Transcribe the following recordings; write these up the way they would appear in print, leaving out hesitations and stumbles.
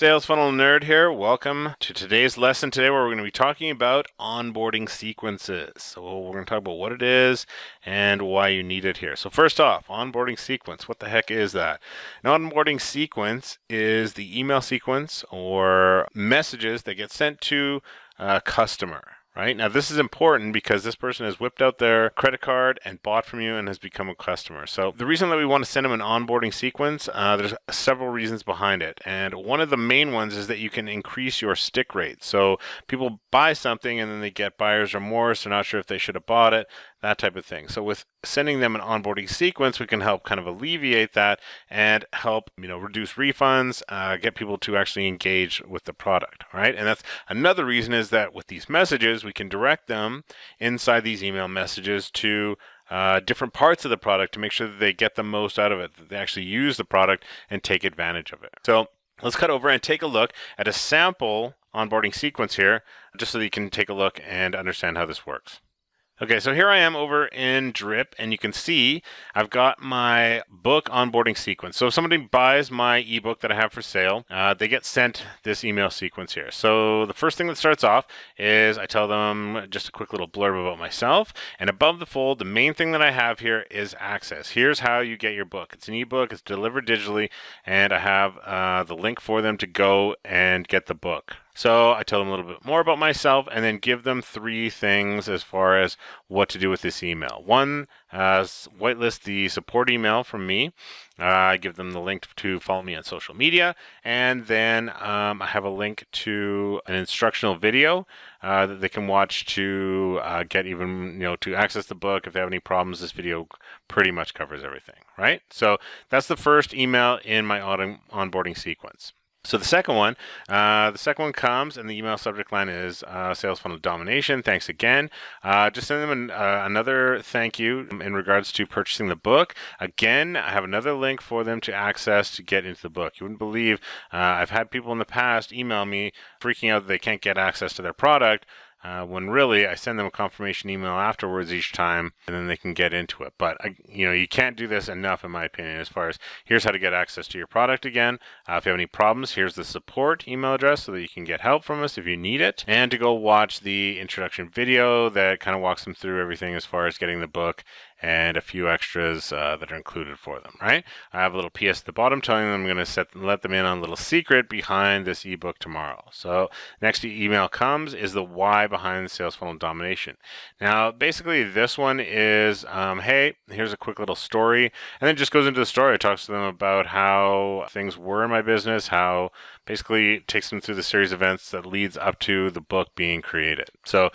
Sales Funnel Nerd here. Welcome to today's lesson today where we're going to be talking about onboarding sequences. So we're going to talk about what it is and why you need it here. So first off, onboarding sequence. What the heck is that? An onboarding sequence is the email sequence or messages that get sent to a customer. Right? Now, this is important because this person has whipped out their credit card and bought from you and has become a customer. So the reason that we want to send them an onboarding sequence, there's several reasons behind it. And one of the main ones is that you can increase your stick rate. So people buy something and then they get buyer's remorse. They're not sure if they should have bought it, that type of thing. So with sending them an onboarding sequence, we can help kind of alleviate that and help, reduce refunds, get people to actually engage with the product, right? And that's another reason is that with these messages, we can direct them inside these email messages to different parts of the product to make sure that they get the most out of it, that they actually use the product and take advantage of it. So let's cut over and take a look at a sample onboarding sequence here, just so that you can take a look and understand how this works. Okay, so here I am over in Drip, and you can see I've got my book onboarding sequence. So if somebody buys my ebook that I have for sale, they get sent this email sequence here. So the first thing that starts off is I tell them just a quick little blurb about myself, and above the fold, the main thing that I have here is access. Here's how you get your book. It's an ebook, it's delivered digitally, and I have the link for them to go and get the book. So I tell them a little bit more about myself and then give them 3 things as far as what to do with this email. One, whitelist the support email from me. I give them the link to follow me on social media. And then I have a link to an instructional video that they can watch to get even, to access the book. If they have any problems, this video pretty much covers everything, right? So that's the first email in my onboarding sequence. So the second one comes, and the email subject line is Sales Funnel Domination. Thanks again. Just send them another thank you in regards to purchasing the book. Again, I have another link for them to access to get into the book. You wouldn't believe I've had people in the past email me freaking out that they can't get access to their product. When really I send them a confirmation email afterwards each time, and then they can get into it. But you can't do this enough, in my opinion, as far as here's how to get access to your product again. If you have any problems, here's the support email address so that you can get help from us if you need it, and to go watch the introduction video that kind of walks them through everything as far as getting the book and a few extras that are included for them, right? I have a little PS at the bottom telling them I'm going to let them in on a little secret behind this ebook tomorrow. So next email comes is the why behind Sales Funnel Domination. Now, basically this one is, hey, here's a quick little story. And then it just goes into the story. It talks to them about how things were in my business, how basically it takes them through the series of events that leads up to the book being created. So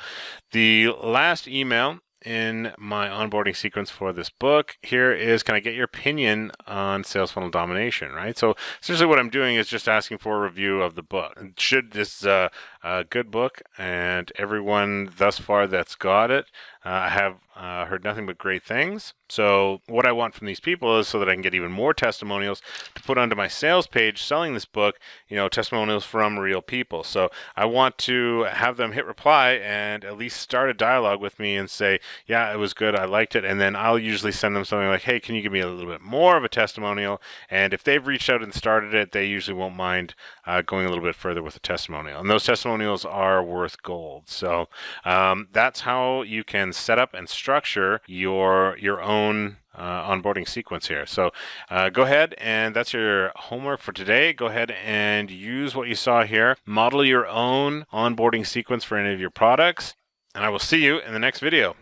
the last email in my onboarding sequence for this book here is, can I get your opinion on Sales Funnel Domination, right? So essentially what I'm doing is just asking for a review of the book. Should this a good book, and everyone thus far that's got it, I have heard nothing but great things. So what I want from these people is so that I can get even more testimonials to put onto my sales page selling this book, testimonials from real people. So I want to have them hit reply and at least start a dialogue with me and say, yeah, it was good, I liked it. And then I'll usually send them something like, hey, can you give me a little bit more of a testimonial? And if they've reached out and started it, they usually won't mind going a little bit further with a testimonial. And those testimonials are worth gold. So that's how you can set up and structure your own onboarding sequence here. So go ahead, and that's your homework for today. Go ahead and use what you saw here. Model your own onboarding sequence for any of your products, and I will see you in the next video.